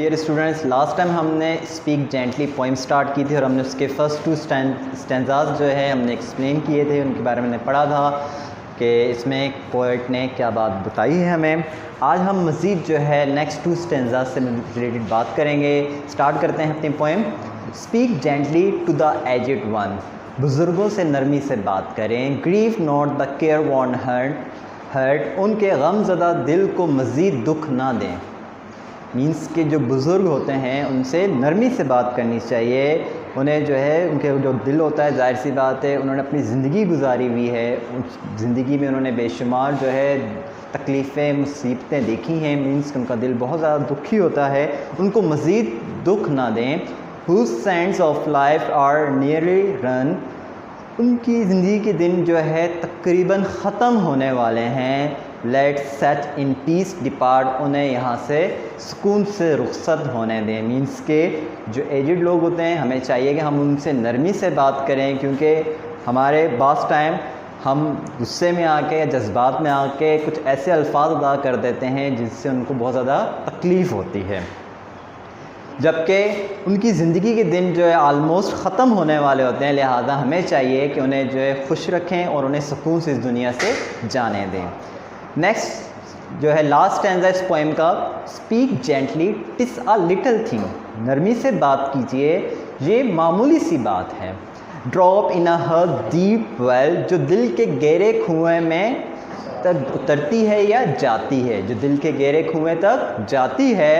Dear students, last time हमने speak gently poem start की थी और हमने उसके फर्स्ट 2 स्टैंजास जो है हमने एक्सप्लेन किए थे, उनके बारे में हमने पढ़ा था कि इसमें पोएट ने क्या बात बताई है हमें। आज हम मज़ीद जो है नेक्स्ट 2 स्टैंजास से रिलेटेड बात करेंगे। स्टार्ट करते हैं अपनी poem. Speak gently to the aged one, बुज़ुर्गों से नरमी से बात करें। Grieve not the care worn heart, उनके गमज़दा दिल को मज़ीद दुख ना दें। मीन्स के जो बुज़ुर्ग होते हैं उनसे नरमी से बात करनी चाहिए। उन्हें जो है उनके जो दिल होता है, जाहिर सी बात है उन्होंने अपनी ज़िंदगी गुजारी हुई है, उस ज़िंदगी में उन्होंने बेशुमार जो है तकलीफ़ें मुसीबतें देखी हैं। मीन्स उनका दिल बहुत ज़्यादा दुखी होता है, उनको मज़ीद दुख ना दें। Whose sands of life are nearly run, उनकी ज़िंदगी के दिन जो है तकरीबन ख़त्म होने वाले हैं। Let set in peace depart, उन्हें यहाँ से सुकून से रुखसत होने दें। मीन्स के जो एजिड लोग होते हैं हमें चाहिए कि हम उनसे नरमी से बात करें, क्योंकि हमारे बास टाइम हम गुस्से में आके या जज्बात में आके कुछ ऐसे अल्फाज अदा कर देते हैं जिससे उनको बहुत ज़्यादा तकलीफ़ होती है, जबकि उनकी ज़िंदगी के दिन जो है आलमोस्ट ख़त्म होने वाले होते हैं। लिहाजा हमें चाहिए कि उन्हें जो है खुश रखें और उन्हें सुकून से इस दुनिया से जाने दें। नेक्स्ट जो है लास्ट स्टैंजा इस पोएम का, speak gently TISS a little thing, नरमी से बात कीजिए, ये मामूली सी बात है। Drop in a deep well, जो दिल के गहरे कुएं में तक उतरती है या जाती है, जो दिल के गहरे कुएं तक जाती है।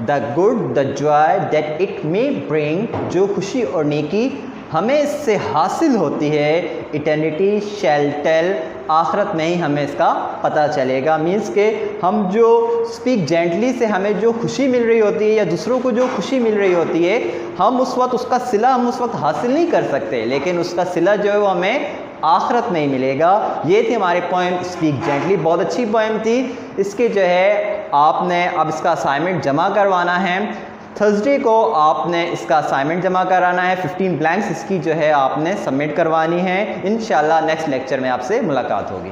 The good the Joy that it may bring, जो खुशी और नेकी हमें इससे हासिल होती है। इटर्निटी शैल टेल, आखिरत में ही हमें इसका पता चलेगा। मीन्स के हम जो स्पीक जेंटली से हमें जो खुशी मिल रही होती है या दूसरों को जो खुशी मिल रही होती है, हम उस वक्त उसका सिला हम उस वक्त हासिल नहीं कर सकते, लेकिन उसका सिला जो है वो हमें आखिरत में ही मिलेगा। ये थी हमारी पोएम स्पीक जेंटली, बहुत अच्छी पोएम थी। इसके जो है आपने अब इसका असाइनमेंट जमा करवाना है। थर्सडे को आपने इसका असाइनमेंट जमा कराना है। 15 ब्लैंक्स इसकी जो है आपने सबमिट करवानी है। इंशाल्लाह नेक्स्ट लेक्चर में आपसे मुलाकात होगी।